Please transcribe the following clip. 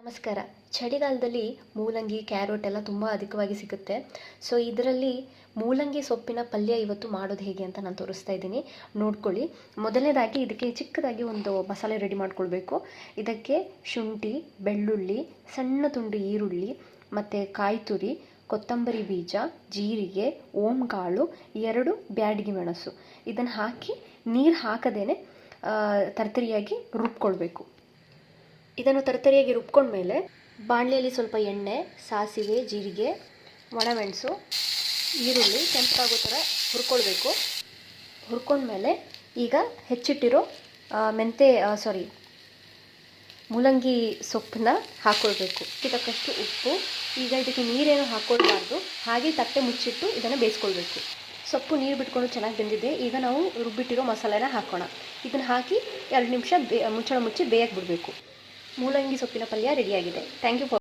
ನಮಸ್ಕಾರ. ಚಳಿಗಾಲದಲ್ಲಿ ಮೂಲಂಗಿ, ಕ್ಯಾರೋಟ್ ಎಲ್ಲ ತುಂಬ ಅಧಿಕವಾಗಿ ಸಿಗುತ್ತೆ. ಸೊ ಇದರಲ್ಲಿ ಮೂಲಂಗಿ ಸೊಪ್ಪಿನ ಪಲ್ಯ ಇವತ್ತು ಮಾಡೋದು ಹೇಗೆ ಅಂತ ನಾನು ತೋರಿಸ್ತಾ ಇದ್ದೀನಿ, ನೋಡ್ಕೊಳ್ಳಿ. ಮೊದಲನೇದಾಗಿ ಇದಕ್ಕೆ ಚಿಕ್ಕದಾಗಿ ಒಂದು ಮಸಾಲೆ ರೆಡಿ ಮಾಡ್ಕೊಳ್ಬೇಕು. ಇದಕ್ಕೆ ಶುಂಠಿ, ಬೆಳ್ಳುಳ್ಳಿ, ಸಣ್ಣ ತುಂಡು ಈರುಳ್ಳಿ ಮತ್ತು ಕಾಯಿ ತುರಿ, ಕೊತ್ತಂಬರಿ ಬೀಜ, ಜೀರಿಗೆ, ಓಂಕಾಳು, 2 ಬ್ಯಾಡಗಿ ಮೆಣಸು ಇದನ್ನು ಹಾಕಿ ನೀರು ಹಾಕದೇನೆ ತರ್ತರಿಯಾಗಿ ರುಬ್ಕೊಳ್ಬೇಕು. ಇದನ್ನು ತರ್ತರಿಯಾಗಿ ರುಬ್ಕೊಂಡ್ಮೇಲೆ ಬಾಣಲೆಯಲ್ಲಿ ಸ್ವಲ್ಪ ಎಣ್ಣೆ, ಸಾಸಿವೆ, ಜೀರಿಗೆ, ಒಣಮೆಣಸು, ಈರುಳ್ಳಿ ಕೆಂಪಾಗೋ ಥರ ಹುರ್ಕೊಳ್ಬೇಕು. ಹುರ್ಕೊಂಡ್ಮೇಲೆ ಈಗ ಹೆಚ್ಚಿಟ್ಟಿರೋ ಮೂಲಂಗಿ ಸೊಪ್ಪನ್ನ ಹಾಕ್ಕೊಳ್ಬೇಕು. ತಕ್ಕಷ್ಟು ಉಪ್ಪು. ಈಗ ಇದಕ್ಕೆ ನೀರೇನು ಹಾಕ್ಕೊಳ್ಬಾರ್ದು, ಹಾಗೆ ತಟ್ಟೆ ಮುಚ್ಚಿಟ್ಟು ಇದನ್ನು ಬೇಯಿಸ್ಕೊಳ್ಬೇಕು. ಸೊಪ್ಪು ನೀರು ಬಿಟ್ಕೊಂಡು ಚೆನ್ನಾಗಿ ಬೆಂದಿದೆ. ಈಗ ನಾವು ರುಬ್ಬಿಟ್ಟಿರೋ ಮಸಾಲೆನ ಹಾಕೋಣ. ಇದನ್ನು ಹಾಕಿ 2 ನಿಮಿಷ ಮುಚ್ಚಳ ಮುಚ್ಚಿ ಬೇಯಕ್ಕೆ ಬಿಡಬೇಕು. ಮೂಲಂಗಿ ಸೊಪ್ಪಿನ ಪಲ್ಯ ರೆಡಿಯಾಗಿದೆ. Thank you for